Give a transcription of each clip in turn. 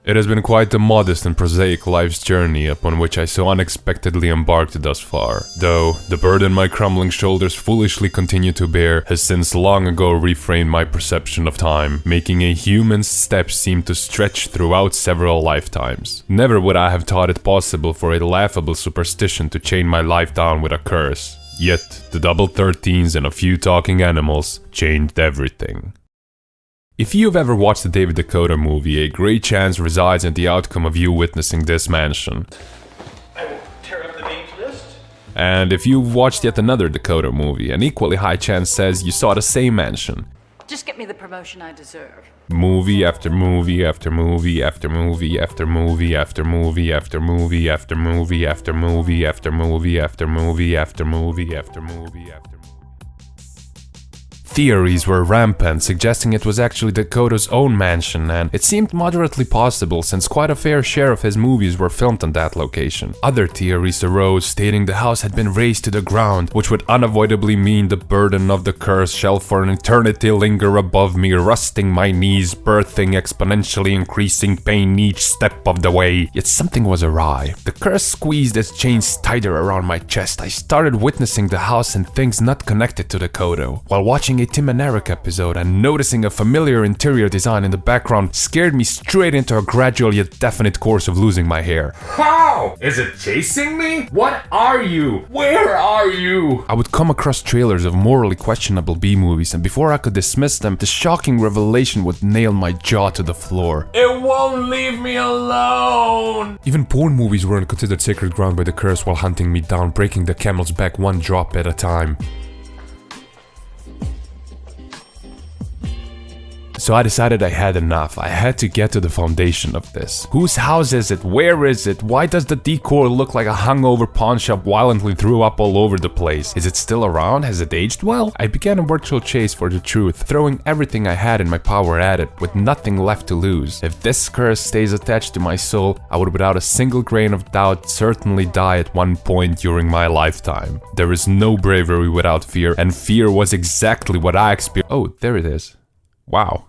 It has been quite a modest and prosaic life's journey upon which I so unexpectedly embarked thus far, though the burden my crumbling shoulders foolishly continue to bear has since long ago reframed my perception of time, making a human's steps seem to stretch throughout several lifetimes. Never would I have thought it possible for a laughable superstition to chain my life down with a curse. Yet, the double 13s and a few talking animals changed everything. If you've ever watched the David DeCoteau movie, a great chance resides in the outcome of you witnessing this mansion. I will tear up the names list. And if you've watched yet another DeCoteau movie, an equally high chance says you saw the same mansion. Just get me the promotion I deserve. Movie after movie after movie after movie after movie after movie after movie after movie after movie after movie after movie after movie after movie after Theories were rampant, suggesting it was actually DeCoteau's own mansion, and it seemed moderately possible since quite a fair share of his movies were filmed on that location. Other theories arose, stating the house had been razed to the ground, which would unavoidably mean the burden of the curse shall for an eternity linger above me, rusting my knees, birthing exponentially increasing pain each step of the way. Yet something was awry. The curse squeezed its chains tighter around my chest. I started witnessing the house and things not connected to DeCoteau. While watching a Tim and Eric episode and noticing a familiar interior design in the background scared me straight into a gradual yet definite course of losing my hair. How? Is it chasing me? What are you? Where are you? I would come across trailers of morally questionable B-movies, and before I could dismiss them, the shocking revelation would nail my jaw to the floor. It won't leave me alone! Even porn movies weren't considered sacred ground by the curse while hunting me down, breaking the camel's back one drop at a time. So I decided I had enough. I had to get to the foundation of this. Whose house is it? Where is it? Why does the decor look like a hungover pawn shop violently threw up all over the place? Is it still around? Has it aged well? I began a virtual chase for the truth, throwing everything I had in my power at it, with nothing left to lose. If this curse stays attached to my soul, I would without a single grain of doubt certainly die at one point during my lifetime. There is no bravery without fear, and fear was exactly what I experienced. Oh, there it is. Wow.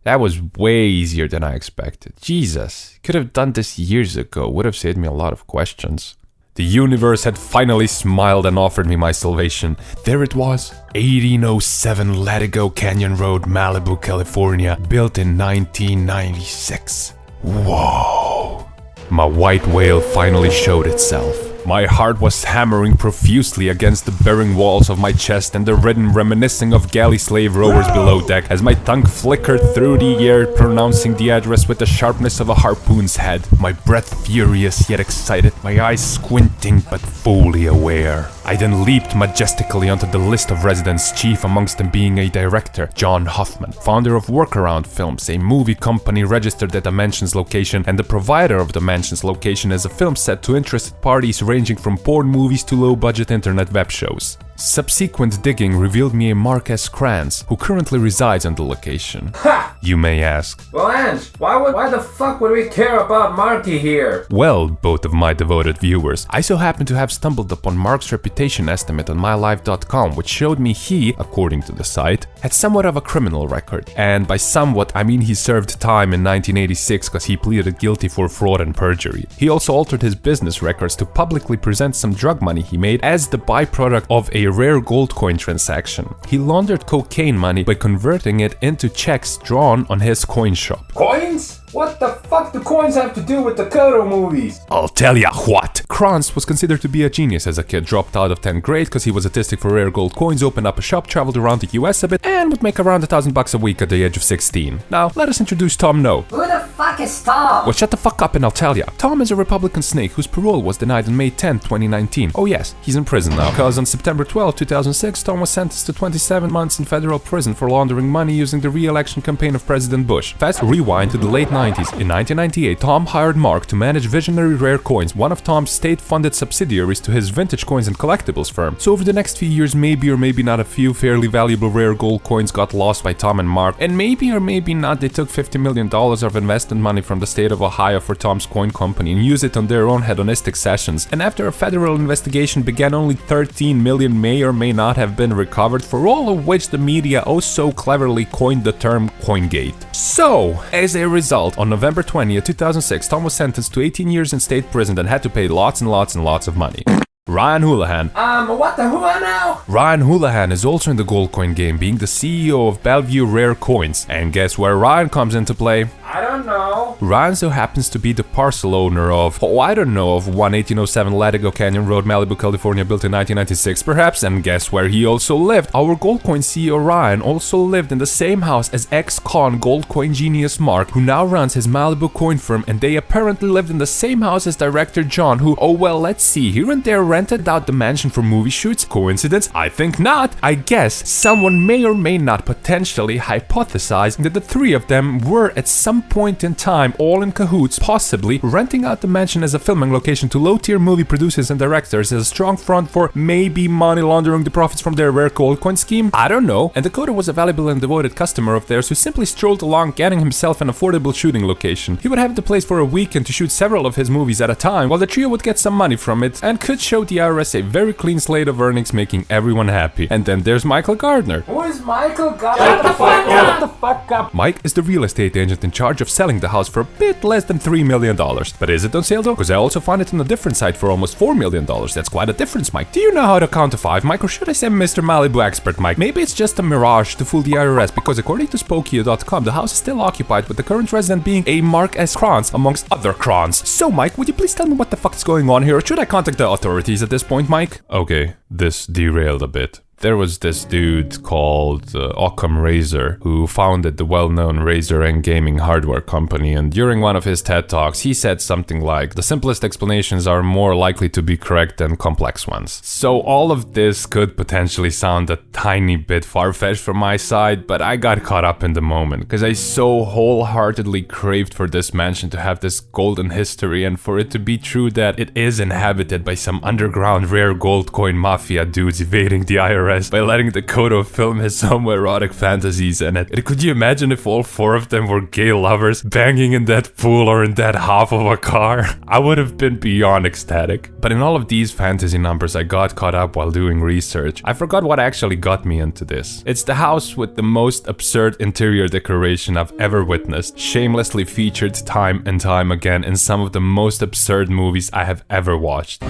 That was way easier than I expected. Jesus, could have done this years ago, would have saved me a lot of questions. The universe had finally smiled and offered me my salvation. There it was, 1807 Latigo Canyon Road, Malibu, California, built in 1996. Whoa. My white whale finally showed itself. My heart was hammering profusely against the bearing walls of my chest, and the rhythm reminiscing of galley slave rowers below deck as my tongue flickered through the air, pronouncing the address with the sharpness of a harpoon's head. My breath furious yet excited, my eyes squinting but fully aware. I then leaped majestically onto the list of residents, chief amongst them being a director, John Hoffman, founder of Workaround Films, a movie company registered at the mansion's location, and the provider of the mansion's location as a film set to interested parties ranging from porn movies to low-budget internet web shows. Subsequent digging revealed me a Mark S. Kranz, who currently resides on the location. Ha! You may ask. Well, Ange, why the fuck would we care about Marky here? Well, both of my devoted viewers, I so happen to have stumbled upon Mark's reputation estimate on mylife.com, which showed me he, according to the site, had somewhat of a criminal record. And by somewhat, I mean he served time in 1986 because he pleaded guilty for fraud and perjury. He also altered his business records to publicly present some drug money he made as the byproduct of a rare gold coin transaction. He laundered cocaine money by converting it into checks drawn on his coin shop. Coins? What the fuck do coins have to do with the DeCoteau movies? I'll tell ya what! Kranz was considered to be a genius as a kid, dropped out of 10th grade because he was autistic for rare gold coins, opened up a shop, traveled around the US a bit, and would make around $1,000 a week at the age of 16. Now, let us introduce Tom No. Who the fuck is Tom? Well, shut the fuck up and I'll tell ya. Tom is a Republican snake whose parole was denied on May 10, 2019. Oh yes, he's in prison now, because on September 12, 2006, Tom was sentenced to 27 months in federal prison for laundering money using the re-election campaign of President Bush. Fast rewind to the late 90s. In 1998, Tom hired Mark to manage Visionary Rare Coins, one of Tom's state-funded subsidiaries to his vintage coins and collectibles firm. So over the next few years, maybe or maybe not a few fairly valuable rare gold coins got lost by Tom and Mark, and maybe or maybe not they took $50 million of investment money from the state of Ohio for Tom's Coin Company and use it on their own hedonistic sessions, and after a federal investigation began, only 13 million may or may not have been recovered, for all of which the media oh so cleverly coined the term Coingate. So, as a result, on November 20th, 2006, Tom was sentenced to 18 years in state prison and had to pay lots and lots and lots of money. Ryan Houlihan. What the hua now? Ryan Houlihan is also in the gold coin game, being the CEO of Bellevue Rare Coins. And guess where Ryan comes into play? I don't know. Ryan so happens to be the parcel owner of 1807 Latigo Canyon Road, Malibu, California, built in 1996 perhaps, and guess where he also lived? Our gold coin CEO Ryan also lived in the same house as ex-con gold coin genius Mark, who now runs his Malibu coin firm, and they apparently lived in the same house as director John, who, oh well, let's see, here and there rented out the mansion for movie shoots. Coincidence? I think not. I guess someone may or may not potentially hypothesize that the three of them were at some point in time all in cahoots, possibly renting out the mansion as a filming location to low-tier movie producers and directors as a strong front for maybe money laundering the profits from their rare gold coin scheme. I don't know. And DeCoteau was a valuable and devoted customer of theirs who simply strolled along, getting himself an affordable shooting location. He would have the place for a weekend to shoot several of his movies at a time, while the trio would get some money from it and could show the IRS a very clean slate of earnings, making everyone happy. And then there's Michael Gardner. Who is Michael? Shut the fuck up. Mike is the real estate agent in charge of selling the house for a bit less than $3 million. But is it on sale though? Because I also found it on a different site for almost $4 million. That's quite a difference, Mike. Do you know how to count to 5, Mike? Or should I say Mr. Malibu expert, Mike? Maybe it's just a mirage to fool the IRS, because according to Spokeo.com, the house is still occupied, with the current resident being a Mark S. Kranz, amongst other Kranz. So, Mike, would you please tell me what the fuck is going on here? Or should I contact the authorities at this point, Mike? Okay, this derailed a bit. There was this dude called Occam Razor who founded the well-known Razor and gaming hardware company, and during one of his TED Talks he said something like, the simplest explanations are more likely to be correct than complex ones. So all of this could potentially sound a tiny bit far-fetched from my side, but I got caught up in the moment because I so wholeheartedly craved for this mansion to have this golden history and for it to be true that it is inhabited by some underground rare gold coin mafia dudes evading the IRS by letting DeCoteau film his homoerotic fantasies in it. Could you imagine if all 4 of them were gay lovers banging in that pool or in that half of a car? I would have been beyond ecstatic. But in all of these fantasy numbers I got caught up while doing research. I forgot what actually got me into this. It's the house with the most absurd interior decoration I've ever witnessed, shamelessly featured time and time again in some of the most absurd movies I have ever watched.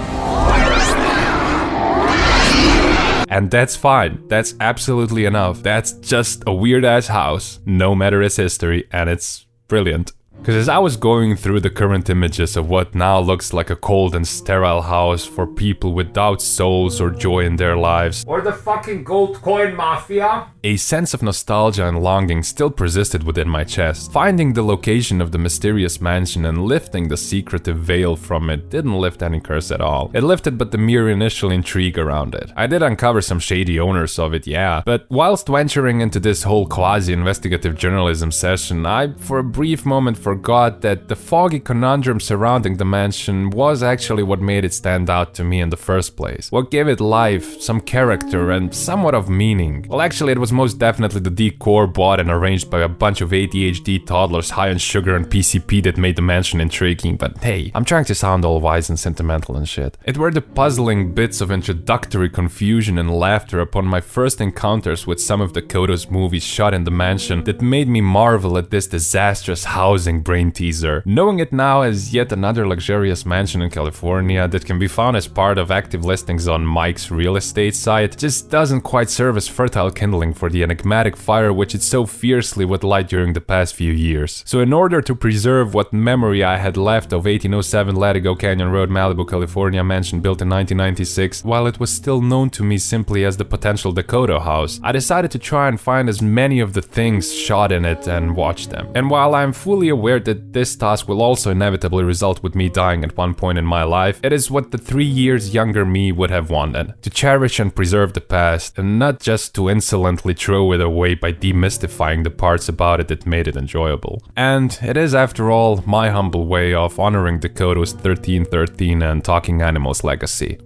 And that's fine. That's absolutely enough. That's just a weird-ass house, no matter its history, and it's brilliant. Because as I was going through the current images of what now looks like a cold and sterile house for people without souls or joy in their lives, Or the fucking gold coin mafia? a sense of nostalgia and longing still persisted within my chest. Finding the location of the mysterious mansion and lifting the secretive veil from it didn't lift any curse at all. It lifted but the mere initial intrigue around it. I did uncover some shady owners of it, yeah, but whilst venturing into this whole quasi-investigative journalism session, I, for a brief moment, forgot that the foggy conundrum surrounding the mansion was actually what made it stand out to me in the first place. What gave it life, some character, and somewhat of meaning. Well, actually, it was most definitely the decor bought and arranged by a bunch of ADHD toddlers high on sugar and PCP that made the mansion intriguing, but hey, I'm trying to sound all wise and sentimental and shit. It were the puzzling bits of introductory confusion and laughter upon my first encounters with some of DeCoteau's movies shot in the mansion that made me marvel at this disastrous housing brain teaser. Knowing it now as yet another luxurious mansion in California that can be found as part of active listings on Mike's real estate site just doesn't quite serve as fertile kindling for the enigmatic fire which it so fiercely would light during the past few years. So in order to preserve what memory I had left of 1807 Latigo Canyon Road, Malibu, California mansion built in 1996, while it was still known to me simply as the potential DeCoteau house, I decided to try and find as many of the things shot in it and watch them. And while I'm fully aware that this task will also inevitably result with me dying at one point in my life, it is what the 3 years younger me would have wanted. To cherish and preserve the past, and not just to insolently throw it away by demystifying the parts about it that made it enjoyable. And it is, after all, my humble way of honoring DeCoteau's 1313 and Talking Animals legacy.